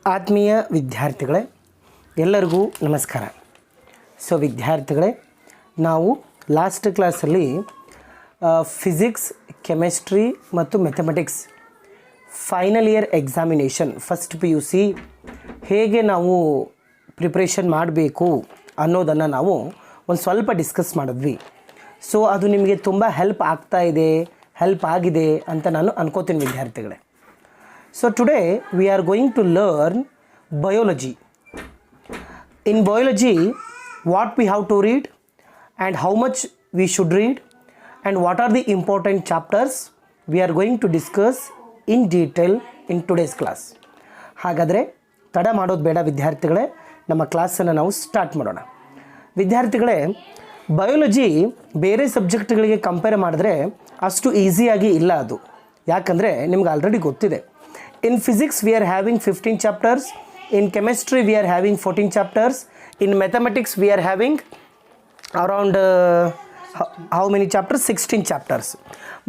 ಆತ್ಮೀಯ ವಿದ್ಯಾರ್ಥಿಗಳೇ, ಎಲ್ಲರಿಗೂ ನಮಸ್ಕಾರ. ಸೊ ವಿದ್ಯಾರ್ಥಿಗಳೇ, ನಾವು ಲಾಸ್ಟ್ ಕ್ಲಾಸಲ್ಲಿ ಫಿಸಿಕ್ಸ್, ಕೆಮಿಸ್ಟ್ರಿ ಮತ್ತು mathematics final year examination first PUC ಹೇಗೆ ನಾವು ಪ್ರಿಪ್ರೇಷನ್ ಮಾಡಬೇಕು ಅನ್ನೋದನ್ನು ನಾವು ಒಂದು ಸ್ವಲ್ಪ ಡಿಸ್ಕಸ್ ಮಾಡಿದ್ವಿ. ಸೊ ಅದು ನಿಮಗೆ ತುಂಬ ಹೆಲ್ಪ್ ಆಗಿದೆ ಅಂತ ನಾನು ಅನ್ಕೋತೀನಿ ವಿದ್ಯಾರ್ಥಿಗಳೇ. So today we are going to learn biology. In biology, what we have to read and how much we should read and what are the important chapters we are going to discuss in detail in today's class. ಹಾಗಾದರೆ ತಡ ಮಾಡೋದು ಬೇಡ ವಿದ್ಯಾರ್ಥಿಗಳೇ, ನಮ್ಮ ಕ್ಲಾಸನ್ನು ನಾವು start ಮಾಡೋಣ. ವಿದ್ಯಾರ್ಥಿಗಳೇ, biology ಬೇರೆ ಸಬ್ಜೆಕ್ಟ್ಗಳಿಗೆ ಕಂಪೇರ್ ಮಾಡಿದ್ರೆ ಅಷ್ಟು ಈಸಿಯಾಗಿ ಇಲ್ಲ ಅದು. ಯಾಕಂದರೆ ನಿಮ್ಗೆ ಆಲ್ರೆಡಿ ಗೊತ್ತಿದೆ. In physics we are having 15 chapters, in chemistry we are having 14 chapters, in mathematics we are having around how many chapters? 16 chapters.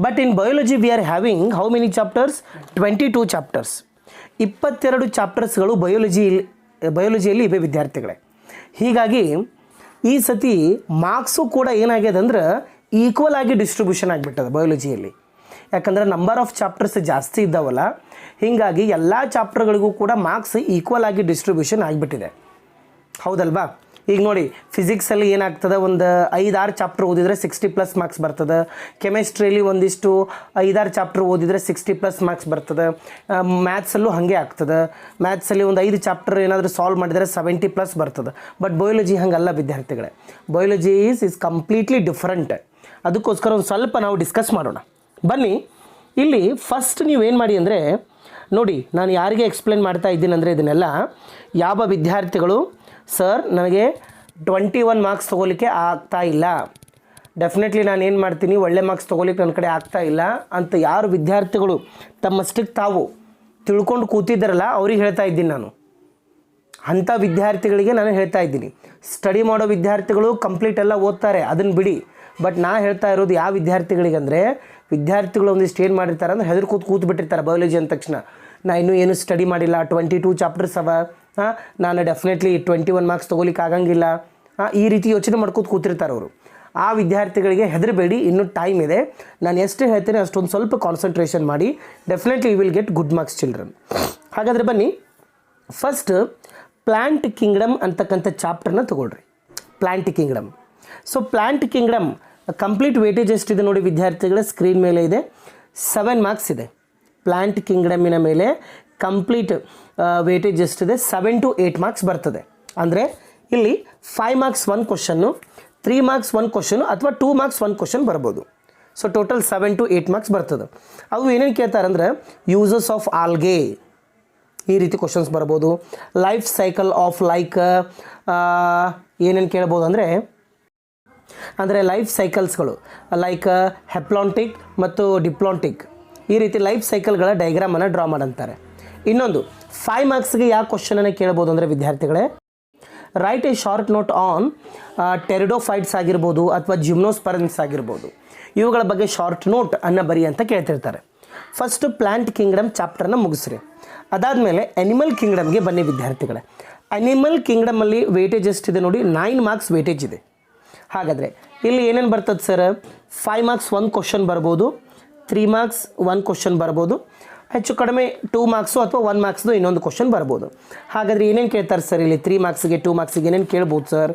But in biology we are having how many chapters? 22 chapters. 22 ಚಾಪ್ಟರ್ಸ್ಗಳು ಬಯೋಲಜಿಯಲ್ಲಿ ಇವೆ ವಿದ್ಯಾರ್ಥಿಗಳೇ. ಹೀಗಾಗಿ ಈ ಸತಿ marks ಕೂಡ ಏನಾಗಿದೆ ಅಂದ್ರೆ equal ಆಗಿ distribution ಆಗಿಬಿಟ್ಟದೆ ಬಯೋಲಜಿಯಲ್ಲಿ. ಯಾಕಂದರೆ ನಂಬರ್ ಆಫ್ ಚಾಪ್ಟರ್ಸ್ ಜಾಸ್ತಿ ಇದ್ದಾವಲ್ಲ, ಹೀಗಾಗಿ ಎಲ್ಲ ಚಾಪ್ಟರ್ಗಳಿಗೂ ಕೂಡ ಮಾರ್ಕ್ಸ್ ಈಕ್ವಲ್ ಆಗಿ ಡಿಸ್ಟ್ರಿಬ್ಯೂಷನ್ ಆಗಿಬಿಟ್ಟಿದೆ, ಹೌದಲ್ವಾ? ಈಗ ನೋಡಿ, ಫಿಸಿಕ್ಸಲ್ಲಿ ಏನಾಗ್ತದೆ, ಒಂದು 5-6 ಚಾಪ್ಟರ್ ಓದಿದರೆ 60+ ಮಾರ್ಕ್ಸ್ ಬರ್ತದೆ. ಕೆಮಿಸ್ಟ್ರಿಯಲ್ಲಿ ಒಂದಿಷ್ಟು 5-6 ಚಾಪ್ಟರ್ ಓದಿದರೆ 60+ ಮಾರ್ಕ್ಸ್ ಬರ್ತದೆ. ಮ್ಯಾಥ್ಸಲ್ಲೂ ಹಾಗೆ ಆಗ್ತದೆ. ಮ್ಯಾಥ್ಸಲ್ಲಿ ಒಂದು 5 ಚಾಪ್ಟರ್ ಏನಾದರೂ ಸಾಲ್ವ್ ಮಾಡಿದರೆ 70+ ಬರ್ತದೆ. ಬಟ್ ಬಯೋಲಜಿ ಹಾಗಲ್ಲ ವಿದ್ಯಾರ್ಥಿಗಳೇ. Biology is completely different. ಅದಕ್ಕೋಸ್ಕರ ಒಂದು ಸ್ವಲ್ಪ ನಾವು ಡಿಸ್ಕಸ್ ಮಾಡೋಣ ಬನ್ನಿ. ಇಲ್ಲಿ ಫಸ್ಟ್ ನೀವೇನು ಮಾಡಿ ಅಂದರೆ ನೋಡಿ, ನಾನು ಯಾರಿಗೆ ಎಕ್ಸ್ಪ್ಲೇನ್ ಮಾಡ್ತಾ ಇದ್ದೀನಿ ಅಂದರೆ ಇದನ್ನೆಲ್ಲ ಯಾವ ವಿದ್ಯಾರ್ಥಿಗಳು ಸರ್ ನನಗೆ 21 ಮಾರ್ಕ್ಸ್ ತೊಗೋಲಿಕ್ಕೆ ಆಗ್ತಾ ಇಲ್ಲ, ಡೆಫಿನೆಟ್ಲಿ ನಾನು ಏನು ಮಾಡ್ತೀನಿ ಒಳ್ಳೆ ಮಾರ್ಕ್ಸ್ ತೊಗೋಲಿಕ್ಕೆ ನನ್ನ ಕಡೆ ಆಗ್ತಾ ಇಲ್ಲ ಅಂತ ಯಾರು ವಿದ್ಯಾರ್ಥಿಗಳು ತಮ್ಮಷ್ಟಕ್ಕೆ ತಾವು ತಿಳ್ಕೊಂಡು ಕೂತಿದ್ದಾರಲ್ಲ ಅವ್ರಿಗೆ ಹೇಳ್ತಾ ಇದ್ದೀನಿ ನಾನು. ಅಂಥ ವಿದ್ಯಾರ್ಥಿಗಳಿಗೆ ನಾನು ಹೇಳ್ತಾ ಇದ್ದೀನಿ. ಸ್ಟಡಿ ಮಾಡೋ ವಿದ್ಯಾರ್ಥಿಗಳು ಕಂಪ್ಲೀಟ್ ಎಲ್ಲ ಓದ್ತಾರೆ, ಅದನ್ನು ಬಿಡಿ. ಬಟ್ ನಾ ಹೇಳ್ತಾ ಇರೋದು ಯಾವ ವಿದ್ಯಾರ್ಥಿಗಳಿಗೆ ಅಂದರೆ, ವಿದ್ಯಾರ್ಥಿಗಳು ಒಂದಿಷ್ಟು ಏನು ಮಾಡಿರ್ತಾರೆ ಅಂದರೆ ಹೆದರ್ ಕೂತು ಬಿಟ್ಟಿರ್ತಾರೆ ಬಯೋಲಜಿ ಅಂದ ತಕ್ಷಣ. ನಾ ಇನ್ನೂ ಏನು ಸ್ಟಡಿ ಮಾಡಿಲ್ಲ, 22 ಚಾಪ್ಟರ್ಸ್ ಅವ, ನಾನು ಡೆಫಿನೆಟ್ಲಿ 21 ಮಾರ್ಕ್ಸ್ ತೊಗೋಲಿಕ್ಕೆ ಆಗಂಗಿಲ್ಲ, ಈ ರೀತಿ ಯೋಚನೆ ಕೂತಿರ್ತಾರೆ ಅವರು. ಆ ವಿದ್ಯಾರ್ಥಿಗಳಿಗೆ ಹೆದರಬೇಡಿ, ಇನ್ನೂ ಟೈಮ್ ಇದೆ. ನಾನು ಎಷ್ಟು ಹೇಳ್ತೇನೆ ಅಷ್ಟೊಂದು ಸ್ವಲ್ಪ ಕಾನ್ಸಂಟ್ರೇಷನ್ ಮಾಡಿ, definitely you will get good marks children. ಹಾಗಾದರೆ ಬನ್ನಿ, ಫಸ್ಟ್ ಪ್ಲ್ಯಾಂಟ್ ಕಿಂಗ್ಡಮ್ ಅಂತಕ್ಕಂಥ ಚಾಪ್ಟರ್ನ ತೊಗೊಳ್ರಿ. Plant kingdom. So plant kingdom complete weightage ಎಷ್ಟಿದೆ ನೋಡಿ ವಿದ್ಯಾರ್ಥಿಗಳ ಸ್ಕ್ರೀನ್ ಮೇಲೆ ಇದೆ. 7 ಮಾರ್ಕ್ಸ್ ಇದೆ. ಪ್ಲ್ಯಾಂಟ್ ಕಿಂಗ್ಡಮ್ಮಿನ ಮೇಲೆ ಕಂಪ್ಲೀಟ್ ವೇಟೇಜ್ ಎಷ್ಟಿದೆ? 7 to 8 ಮಾರ್ಕ್ಸ್ ಬರ್ತದೆ. ಅಂದರೆ ಇಲ್ಲಿ 5 ಮಾರ್ಕ್ಸ್ 1 ಕ್ವಶನ್ನು, 3 ಮಾರ್ಕ್ಸ್ 1 ಕ್ವಶನು ಅಥವಾ 2 ಮಾರ್ಕ್ಸ್ 1 ಕ್ವಶನ್ ಬರ್ಬೋದು. ಸೊ ಟೋಟಲ್ 7 to 8 ಮಾರ್ಕ್ಸ್ ಬರ್ತದೆ. ಅವು ಏನೇನು ಕೇಳ್ತಾರಂದ್ರೆ, ಯೂಸಸ್ ಆಫ್ ಆಲ್ಗೆ ಈ ರೀತಿ ಕ್ವಶನ್ಸ್ ಬರ್ಬೋದು. ಲೈಫ್ ಸೈಕಲ್ ಆಫ್ ಏನೇನು ಕೇಳ್ಬೋದು ಅಂದರೆ ಲೈಫ್ ಸೈಕಲ್ಸ್ಗಳು ಲೈಕ್ ಹೆಪ್ಲಾಂಟಿಕ್ ಮತ್ತು ಡಿಪ್ಲಾಂಟಿಕ್, ಈ ರೀತಿ ಲೈಫ್ ಸೈಕಲ್ಗಳ ಡೈಗ್ರಾಮನ್ನು ಡ್ರಾ ಮಾಡಂತಾರೆ. ಇನ್ನೊಂದು 5 ಮಾರ್ಕ್ಸ್ಗೆ ಯಾವ ಕ್ವಶನನ್ನು ಕೇಳ್ಬೋದು ಅಂದರೆ ವಿದ್ಯಾರ್ಥಿಗಳೇ, right a short note on pteridophytes ಆಗಿರ್ಬೋದು ಅಥವಾ ಜಿಮ್ನೋಸ್ಪರ್ಮ್ಸ್ ಆಗಿರ್ಬೋದು, ಇವುಗಳ ಬಗ್ಗೆ ಶಾರ್ಟ್ ನೋಟ್ ಅನ್ನು ಬರಿ ಅಂತ ಕೇಳ್ತಿರ್ತಾರೆ. ಫಸ್ಟು ಪ್ಲ್ಯಾಂಟ್ ಕಿಂಗ್ಡಮ್ ಚಾಪ್ಟರ್ನ ಮುಗಿಸ್ರಿ. ಅದಾದಮೇಲೆ ಅನಿಮಲ್ ಕಿಂಗ್ಡಮ್ಗೆ ಬನ್ನಿ ವಿದ್ಯಾರ್ಥಿಗಳೇ. ಅನಿಮಲ್ ಕಿಂಗ್ಡಮಲ್ಲಿ ವೇಟೇಜ್ ಎಷ್ಟಿದೆ ನೋಡಿ, 9 ಮಾರ್ಕ್ಸ್ ವೇಟೇಜ್ ಇದೆ. ಹಾಗಾದರೆ ಇಲ್ಲಿ ಏನೇನು ಬರ್ತದೆ ಸರ್? 5 ಮಾರ್ಕ್ಸ್ 1 ಕ್ವಶನ್ ಬರ್ಬೋದು, 3 ಮಾರ್ಕ್ಸ್ 1 ಕ್ವಶನ್ ಬರ್ಬೋದು, ಹೆಚ್ಚು ಕಡಿಮೆ 2 ಮಾರ್ಕ್ಸು ಅಥವಾ 1 ಮಾರ್ಕ್ಸ್ದು ಇನ್ನೊಂದು ಕ್ವಶನ್ ಬರ್ಬೋದು. ಹಾಗಾದರೆ ಏನೇನು ಕೇಳ್ತಾರೆ ಸರ್ ಇಲ್ಲಿ? 3 ಮಾರ್ಕ್ಸಿಗೆ 2 ಮಾರ್ಕ್ಸಿಗೆ ಏನೇನು ಕೇಳ್ಬೋದು sir?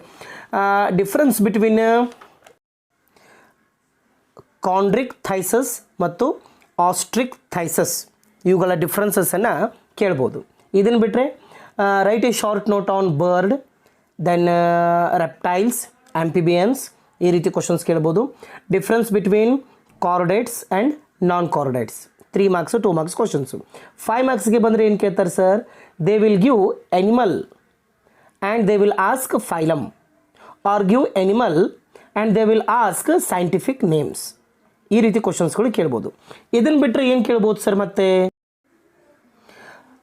Difference between chondrichthyes ಮತ್ತು ಆಸ್ಟ್ರಿಕ್ ಥೈಸಸ್, ಇವುಗಳ ಡಿಫ್ರೆನ್ಸಸ್ಸನ್ನು ಕೇಳ್ಬೋದು. ಇದನ್ನು ಬಿಟ್ಟರೆ write a short note on bird, then reptiles, amphibians, ಈ ರೀತಿ ಕ್ವಶನ್ಸ್ ಕೇಳ್ಬೋದು. Difference between chordates and non chordates, 3 marks 2 marks questions. 5 ಮಾರ್ಕ್ಸ್ಗೆ ಬಂದರೆ ಏನು ಕೇಳ್ತಾರೆ sir? They will give animal and they will ask phylum, or give animal and they will ask scientific names, ಈ ರೀತಿ ಕ್ವಶನ್ಸ್ಗಳು ಕೇಳ್ಬೋದು. ಇದನ್ನು ಬಿಟ್ಟರೆ ಏನು ಕೇಳ್ಬೋದು ಸರ್? ಮತ್ತೆ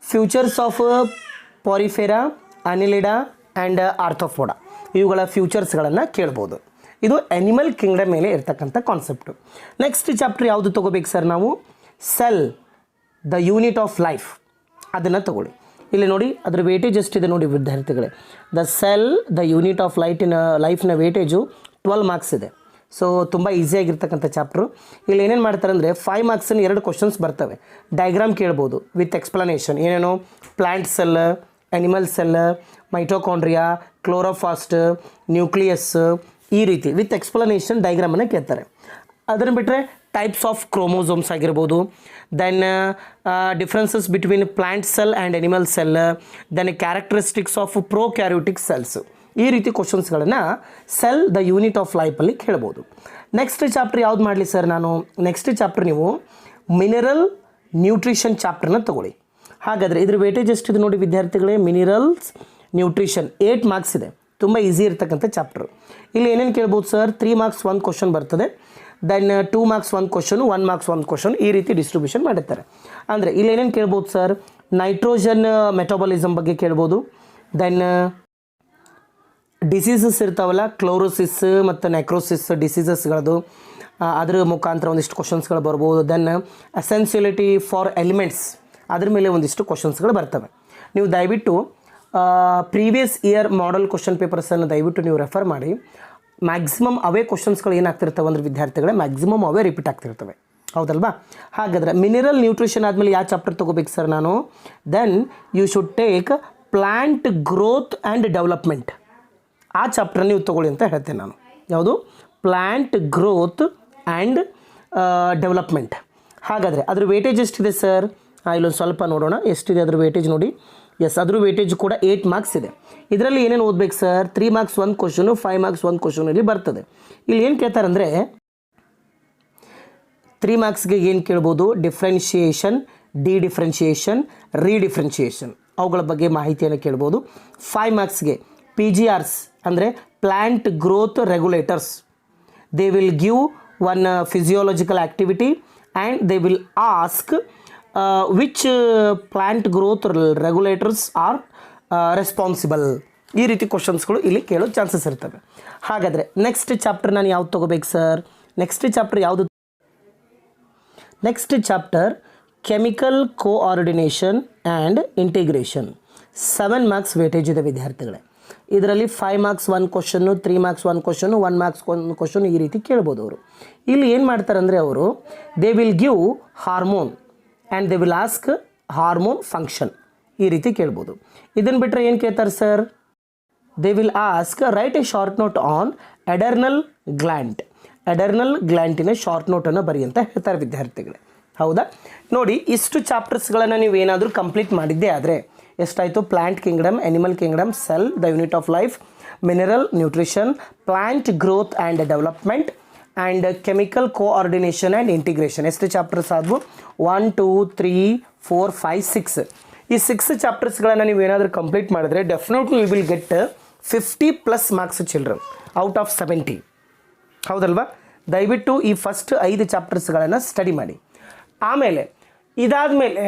ಫ್ಯೂಚರ್ಸ್ ಆಫ್ ಪಾರಿಫೆರಾ, ಅನಿಲಿಡಾ ಆ್ಯಂಡ್ ಆರ್ಥೋಫೋಡಾ, ಇವುಗಳ ಫ್ಯೂಚರ್ಸ್ಗಳನ್ನು ಕೇಳ್ಬೋದು. ಇದು ಅನಿಮಲ್ ಕಿಂಗ್ಡಮ್ ಮೇಲೆ ಇರ್ತಕ್ಕಂಥ ಕಾನ್ಸೆಪ್ಟು. ನೆಕ್ಸ್ಟ್ ಚಾಪ್ಟರ್ ಯಾವುದು ತೊಗೋಬೇಕು ಸರ್ ನಾವು? Cell, the unit of life, ಅದನ್ನು ತೊಗೊಳ್ಳಿ. ಇಲ್ಲಿ ನೋಡಿ ಅದರ ವೇಟೇಜ್ ಎಷ್ಟಿದೆ ನೋಡಿ ವಿದ್ಯಾರ್ಥಿಗಳೇ. The cell the unit of ಲೈಫ್ನ ವೇಟೇಜು 12 ಮಾರ್ಕ್ಸ್ ಇದೆ. ಸೊ ತುಂಬ ಈಸಿಯಾಗಿರ್ತಕ್ಕಂಥ ಚಾಪ್ಟ್ರು. ಇಲ್ಲಿ ಏನೇನು ಮಾಡ್ತಾರೆ ಅಂದರೆ 5 ಮಾರ್ಕ್ಸಿನ 2 ಕ್ವಶನ್ಸ್ ಬರ್ತವೆ. ಡಯಾಗ್ರಾಮ್ ಕೇಳ್ಬೋದು ವಿತ್ ಎಕ್ಸ್ಪ್ಲನೇಷನ್, ಏನೇನು plant cell, animal cell, mitochondria, chloroplast, nucleus, ಈ ರೀತಿ ವಿತ್ ಎಕ್ಸ್ಪ್ಲನೇಷನ್ ಡಯಾಗ್ರಾಮನ್ನು ಕೇಳ್ತಾರೆ. ಅದನ್ನು ಬಿಟ್ಟರೆ ಟೈಪ್ಸ್ ಆಫ್ ಕ್ರೋಮೋಸೋಮ್ಸ್ ಆಗಿರ್ಬೋದು, then differences between plant cell and animal cell, then characteristics of prokaryotic cells, ಈ ರೀತಿ ಕ್ವಶನ್ಸ್ಗಳನ್ನು ಸೆಲ್ ದ ಯೂನಿಟ್ ಆಫ್ ಲೈಫಲ್ಲಿ ಕೇಳ್ಬೋದು. ನೆಕ್ಸ್ಟ್ ಚಾಪ್ಟರ್ ಯಾವ್ದು ಮಾಡಲಿ ಸರ್ ನಾನು? ನೆಕ್ಸ್ಟ್ ಚಾಪ್ಟರ್ ನೀವು ಮಿನರಲ್ ನ್ಯೂಟ್ರಿಷನ್ ಚಾಪ್ಟರ್ನ ತೊಗೊಳ್ಳಿ. ಹಾಗಾದರೆ ಇದ್ರ ವೇಟೇಜ್ ಎಷ್ಟಿದೆ ನೋಡಿ ವಿದ್ಯಾರ್ಥಿಗಳೇ, ಮಿನರಲ್ಸ್ ನ್ಯೂಟ್ರಿಷನ್ 8 ಮಾರ್ಕ್ಸ್ ಇದೆ. ತುಂಬ ಈಸಿ ಇರ್ತಕ್ಕಂಥ ಚಾಪ್ಟರ್. ಇಲ್ಲಿ ಏನೇನು ಕೇಳ್ಬೋದು ಸರ್? 3 ಮಾರ್ಕ್ಸ್ 1 ಕ್ವಶನ್ ಬರ್ತದೆ, then 2 marks 1 question, 1 marks 1 question, ಈ ರೀತಿ ಡಿಸ್ಟ್ರಿಬ್ಯೂಷನ್ ಮಾಡಿರ್ತಾರೆ. ಅಂದರೆ ಇಲ್ಲಿ ಏನೇನು ಕೇಳ್ಬೋದು ಸರ್? ನೈಟ್ರೋಜನ್ ಮೆಟಾಬಾಲಿಸಮ್ ಬಗ್ಗೆ ಕೇಳ್ಬೋದು, ದೆನ್ ಡಿಸೀಸಸ್ ಇರ್ತಾವಲ್ಲ, ಕ್ಲೋರೋಸಿಸ್ ಮತ್ತು ನೆಕ್ರೋಸಿಸ್ ಡಿಸೀಸಸ್ಗಳದು, ಅದರ ಮುಖಾಂತರ ಒಂದಿಷ್ಟು ಕ್ವಶನ್ಸ್ಗಳು ಬರ್ಬೋದು. ದೆನ್ ಅಸೆನ್ಸಿಯಲಿಟಿ ಫಾರ್ ಎಲಿಮೆಂಟ್ಸ್, ಅದ್ರ ಮೇಲೆ ಒಂದಿಷ್ಟು ಕ್ವಶನ್ಸ್ಗಳು ಬರ್ತವೆ. ನೀವು ದಯವಿಟ್ಟು ಪ್ರೀವಿಯಸ್ ಇಯರ್ ಮಾಡಲ್ ಕ್ವಶನ್ ಪೇಪರ್ಸನ್ನು ದಯವಿಟ್ಟು ನೀವು ರೆಫರ್ ಮಾಡಿ. ಮ್ಯಾಕ್ಸಿಮಮ್ ಅವೇ ಕ್ವಶನ್ಸ್ಗಳು ಏನಾಗ್ತಿರ್ತವೆ ಅಂದರೆ ವಿದ್ಯಾರ್ಥಿಗಳೇ, ಮ್ಯಾಕ್ಸಿಮಮ್ ಅವೇ ರಿಪೀಟ್ ಆಗ್ತಿರ್ತವೆ, ಹೌದಲ್ವಾ? ಹಾಗಾದರೆ ಮಿನರಲ್ ನ್ಯೂಟ್ರಿಷನ್ ಆದಮೇಲೆ ಯಾವ ಚಾಪ್ಟರ್ ತೊಗೋಬೇಕು ಸರ್ ನಾನು? Then you should take plant growth and development, ಆ ಚಾಪ್ಟರ್ ನೀವು ತೊಗೊಳ್ಳಿ ಅಂತ ಹೇಳ್ತೇನೆ ನಾನು. ಯಾವುದು? Plant growth and development. ಹಾಗಾದರೆ ಅದ್ರ ವೇಟೇಜ್ ಎಷ್ಟಿದೆ ಸರ್? ಇಲ್ಲೊಂದು ಸ್ವಲ್ಪ ನೋಡೋಣ ಎಷ್ಟಿದೆ ಅದ್ರ ವೇಟೇಜ್ ನೋಡಿ. ಎಸ್, ಅದ್ರ ವೇಟೇಜ್ ಕೂಡ 8 ಮಾರ್ಕ್ಸ್ ಇದೆ. ಇದರಲ್ಲಿ ಏನೇನು ಓದಬೇಕು sir? 3 marks 1 question, 5 marks 1 question ಇಲ್ಲಿ ಬರ್ತದೆ. ಇಲ್ಲಿ ಏನು ಕೇಳ್ತಾರೆ ಅಂದರೆ 3 ಮಾರ್ಕ್ಸ್ಗೆ ಏನು ಕೇಳ್ಬೋದು? ಡಿಫ್ರೆನ್ಷಿಯೇಷನ್, ಡಿಫ್ರೆನ್ಷಿಯೇಷನ್, ರೀಡಿಫ್ರೆನ್ಷಿಯೇಷನ್, ಅವುಗಳ ಬಗ್ಗೆ ಮಾಹಿತಿಯನ್ನು ಕೇಳ್ಬೋದು. 5 ಮಾರ್ಕ್ಸ್ಗೆ PGRs ಅಂದರೆ plant growth regulators, they will give one physiological activity and they will ask which plant growth regulators are responsible, ಈ ರೀತಿ ಕ್ವಶನ್ಸ್ಗಳು ಇಲ್ಲಿ ಕೇಳೋ ಚಾನ್ಸಸ್ ಇರ್ತವೆ. ಹಾಗಾದರೆ ನೆಕ್ಸ್ಟ್ ಚಾಪ್ಟರ್ ನಾನು ಯಾವ್ದು ತೊಗೋಬೇಕು ಸರ್? ನೆಕ್ಸ್ಟ್ ಚಾಪ್ಟರ್ ಯಾವುದು? Next chapter chemical coordination and integration. 7 marks weightage ಇದೆ ವಿದ್ಯಾರ್ಥಿಗಳೇ. ಇದರಲ್ಲಿ 5 marks 1 question, 3 marks 1 question, 1 marks 1 question, ಈ ರೀತಿ ಕೇಳ್ಬೋದು ಅವರು. ಇಲ್ಲಿ ಏನು ಮಾಡ್ತಾರೆ ಅಂದರೆ ಅವರು they will give hormone and they will ask hormone function, ಈ ರೀತಿ ಕೇಳ್ಬೋದು. ಇದನ್ನು ಬಿಟ್ಟರೆ ಏನು ಕೇಳ್ತಾರೆ sir? They will ask write a short note on adrenal gland, ಎಡರ್ನಲ್ ಗ್ಲ್ಯಾಂಟಿನ short ನೋಟನ್ನು ಬರಿ ಅಂತ ಹೇಳ್ತಾರೆ ವಿದ್ಯಾರ್ಥಿಗಳೇ. ಹೌದಾ? ನೋಡಿ, ಇಷ್ಟು ಚಾಪ್ಟರ್ಸ್ಗಳನ್ನು ನೀವು ಏನಾದರೂ ಕಂಪ್ಲೀಟ್ ಮಾಡಿದ್ದೇ ಆದರೆ ಎಷ್ಟಾಯಿತು? Plant Kingdom, animal Kingdom, cell the unit of life, mineral nutrition, plant growth and development and chemical coordination and integration. ಎಷ್ಟು ಚಾಪ್ಟರ್ಸ್ ಆದವು? 1 2 3 4 5 6. ಈ 6 ಚಾಪ್ಟರ್ಸ್ಗಳನ್ನು ನೀವು ಏನಾದರೂ ಕಂಪ್ಲೀಟ್ ಮಾಡಿದ್ರೆ definitely you will get 50+ marks children out of 70. ಹೌದಲ್ವಾ? ದಯವಿಟ್ಟು ಈ ಫಸ್ಟ್ 5 ಚಾಪ್ಟರ್ಸ್ಗಳನ್ನು ಸ್ಟಡಿ ಮಾಡಿ. ಆಮೇಲೆ ಇದಾದಮೇಲೆ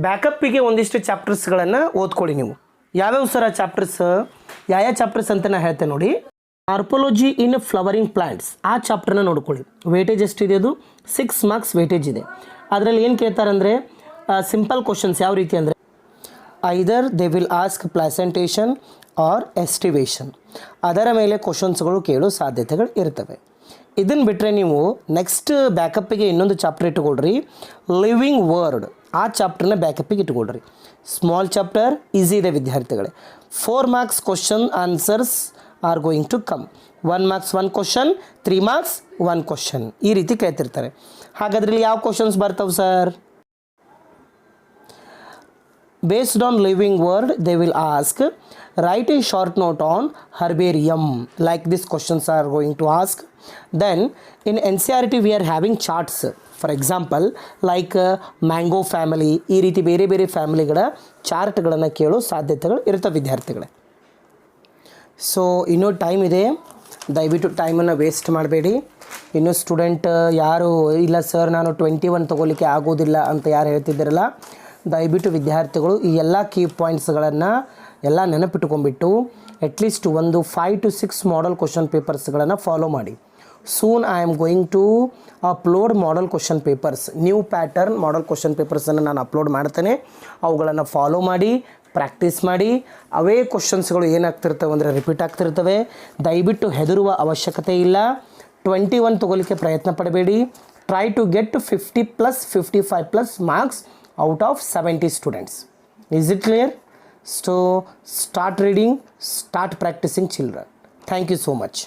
ಬ್ಯಾಕಪ್ಪಿಗೆ ಒಂದಿಷ್ಟು ಚಾಪ್ಟರ್ಸ್ಗಳನ್ನು ಓದ್ಕೊಳ್ಳಿ ನೀವು. ಯಾವ್ಯಾವ ಸರ ಚಾಪ್ಟರ್ಸ್? ಯಾವ ಚಾಪ್ಟರ್ಸ್ ಅಂತ ನಾನು ಹೇಳ್ತೇನೆ ನೋಡಿ. ಮಾರ್ಪೋಲಜಿ ಇನ್ ಫ್ಲವರಿಂಗ್ ಪ್ಲಾಂಟ್ಸ್, ಆ ಚಾಪ್ಟರ್ನ ನೋಡ್ಕೊಳ್ಳಿ. ವೇಟೇಜ್ ಎಷ್ಟಿದೆ? ಅದು 6 ಮಾರ್ಕ್ಸ್ ವೇಟೇಜ್ ಇದೆ. ಅದರಲ್ಲಿ ಏನು ಕೇಳ್ತಾರೆ ಅಂದರೆ ಸಿಂಪಲ್ ಕ್ವಶನ್ಸ್ ಯಾವ ರೀತಿ ಅಂದರೆ either they will ask placentation or aestivation, ಅದರ ಮೇಲೆ ಕ್ವಶನ್ಸ್ಗಳು ಕೇಳೋ ಸಾಧ್ಯತೆಗಳು ಇರ್ತವೆ. ಇದನ್ನು ಬಿಟ್ಟರೆ ನೀವು ನೆಕ್ಸ್ಟ್ ಬ್ಯಾಕಪ್ಪಿಗೆ ಇನ್ನೊಂದು ಚಾಪ್ಟರ್ ಇಟ್ಕೊಳ್ರಿ, ಲಿವಿಂಗ್ ವರ್ಡ್, ಆ ಚಾಪ್ಟರ್ನ ಬ್ಯಾಕಪ್ಪಿಗೆ ಇಟ್ಕೊಳ್ರಿ. ಸ್ಮಾಲ್ ಚಾಪ್ಟರ್, ಈಸಿ ಇದೆ ವಿದ್ಯಾರ್ಥಿಗಳೇ. 4 marks question answers are going to come. 1 marks 1 question, 3 marks 1 question, ಈ ರೀತಿ ಕೇಳ್ತಿರ್ತಾರೆ. ಹಾಗಾದ್ರೆ ಇಲ್ಲಿ ಯಾವ ಕ್ವಶನ್ಸ್ ಬರ್ತಾವೆ sir? Based on living world they will ask write a short note on herbarium, like these questions are going to ask. Then in NCERT we are having charts, for example like mango family, ಈ ರೀತಿ ಬೇರೆ ಬೇರೆ ಫ್ಯಾಮಿಲಿಗಳ ಚಾರ್ಟ್ಗಳನ್ನು ಕೇಳೋ ಸಾಧ್ಯತೆಗಳು ಇರ್ತವೆ ವಿದ್ಯಾರ್ಥಿಗಳೇ. So ಇನ್ನೂ time ಇದೆ, ದಯವಿಟ್ಟು ಟೈಮನ್ನು ವೇಸ್ಟ್ ಮಾಡಬೇಡಿ. ಇನ್ನೂ ಸ್ಟೂಡೆಂಟ್ ಯಾರು ಇಲ್ಲ ಸರ್ ನಾನು 21 ತೊಗೋಲಿಕ್ಕೆ ಆಗೋದಿಲ್ಲ ಅಂತ ಯಾರು ಹೇಳ್ತಿದ್ದೀರಲ್ಲ, ದಯವಿಟ್ಟು ವಿದ್ಯಾರ್ಥಿಗಳು ಈ ಎಲ್ಲ ಕೀ ಪಾಯಿಂಟ್ಸ್ಗಳನ್ನು ಎಲ್ಲ ನೆನಪಿಟ್ಕೊಂಡ್ಬಿಟ್ಟು ಅಟ್ಲೀಸ್ಟ್ ಒಂದು 5 to 6 ಮಾಡಲ್ ಕ್ವಶನ್ ಪೇಪರ್ಸ್ಗಳನ್ನು ಫಾಲೋ ಮಾಡಿ. soon I am going to upload model question papers, new pattern model question papers ಅನ್ನು ನಾನು ಅಪ್ಲೋಡ್ ಮಾಡ್ತೇನೆ. ಅವುಗಳನ್ನು ಫಾಲೋ ಮಾಡಿ ಪ್ರಾಕ್ಟೀಸ್ ಮಾಡಿ. ಅವೇ ಕ್ವಶನ್ಸ್ಗಳು ಏನಾಗ್ತಿರ್ತವೆ ಅಂದರೆ ರಿಪೀಟ್ ಆಗ್ತಿರ್ತವೆ. ದಯವಿಟ್ಟು ಹೆದರುವ ಅವಶ್ಯಕತೆ ಇಲ್ಲ. 21 ತಗೊಳ್ಳಿಕ್ಕೆ ಪ್ರಯತ್ನ ಪಡಬೇಡಿ. Try to get 50+ 55+ marks out of 70 students. Is it clear? So start reading, start practicing children. Thank you so much.